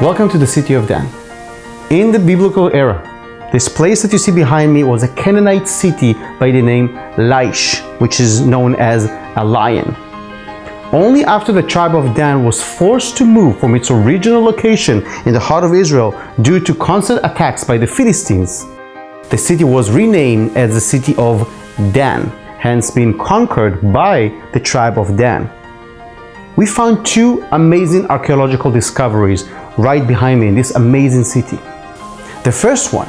Welcome to the city of Dan. In the biblical era, this place that you see behind me was a Canaanite city by the name Laish, which is known as a lion. Only after the tribe of Dan was forced to move from its original location in the heart of Israel due to constant attacks by the Philistines, the city was renamed as the city of Dan, hence being conquered by the tribe of Dan. We found two amazing archaeological discoveries right behind me in this amazing city. The first one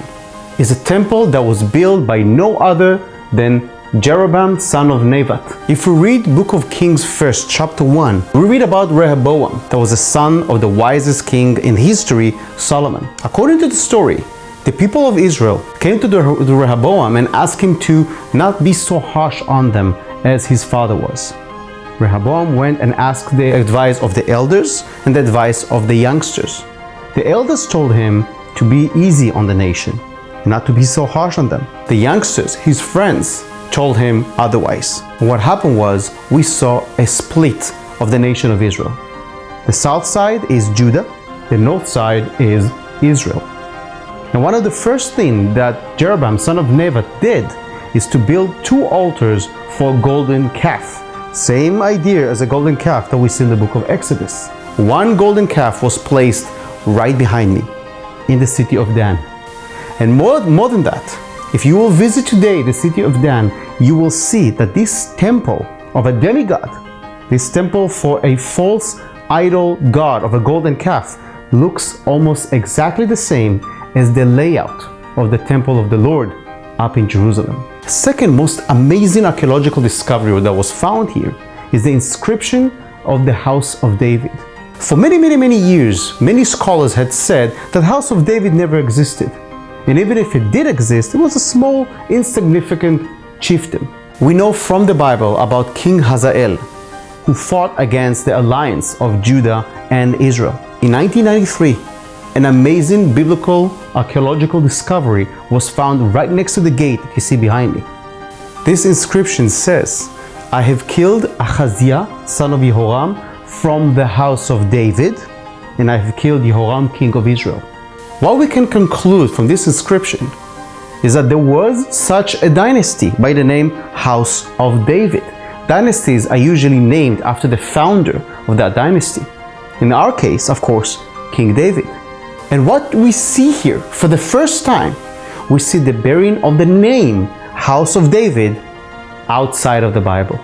is a temple that was built by no other than Jeroboam, son of Nebat. If we read Book of Kings 1, chapter 1, we read about Rehoboam, that was the son of the wisest king in history, Solomon. According to the story, the people of Israel came to Rehoboam and asked him to not be so harsh on them as his father was. Rehoboam went and asked the advice of the elders and the advice of the youngsters. The elders told him to be easy on the nation, not to be so harsh on them. The youngsters, his friends, told him otherwise. What happened was, we saw a split of the nation of Israel. The south side is Judah, the north side is Israel. And one of the first things that Jeroboam, son of Nebat, did is to build two altars for a golden calf. Same idea as a golden calf that we see in the book of Exodus. One golden calf was placed right behind me in the city of Dan. And more than that, if you will visit today the city of Dan, you will see that this temple of a demigod, this temple for a false idol god of a golden calf, looks almost exactly the same as the layout of the temple of the Lord up in Jerusalem. Second most amazing archaeological discovery that was found here is the inscription of the House of David. For many years, many scholars had said that the House of David never existed. And even if it did exist, it was a small, insignificant chieftain. We know from the Bible about King Hazael, who fought against the alliance of Judah and Israel. In 1993, an amazing biblical archaeological discovery was found right next to the gate that you see behind me. This inscription says, "I have killed Ahaziah, son of Jehoram, from the house of David, and I have killed Jehoram, king of Israel." What we can conclude from this inscription is that there was such a dynasty by the name House of David. Dynasties are usually named after the founder of that dynasty. In our case, of course, King David. And what we see here, for the first time, we see the bearing of the name House of David outside of the Bible.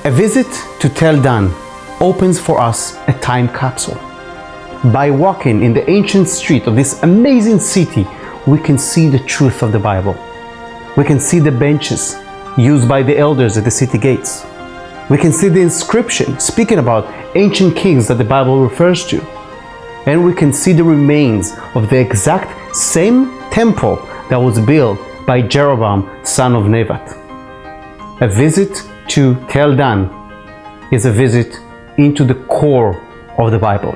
A visit to Tel Dan opens for us a time capsule. By walking in the ancient street of this amazing city, we can see the truth of the Bible. We can see the benches used by the elders at the city gates. We can see the inscription speaking about ancient kings that the Bible refers to. And we can see the remains of the exact same temple that was built by Jeroboam, son of Nebat. A visit to Tel Dan is a visit into the core of the Bible.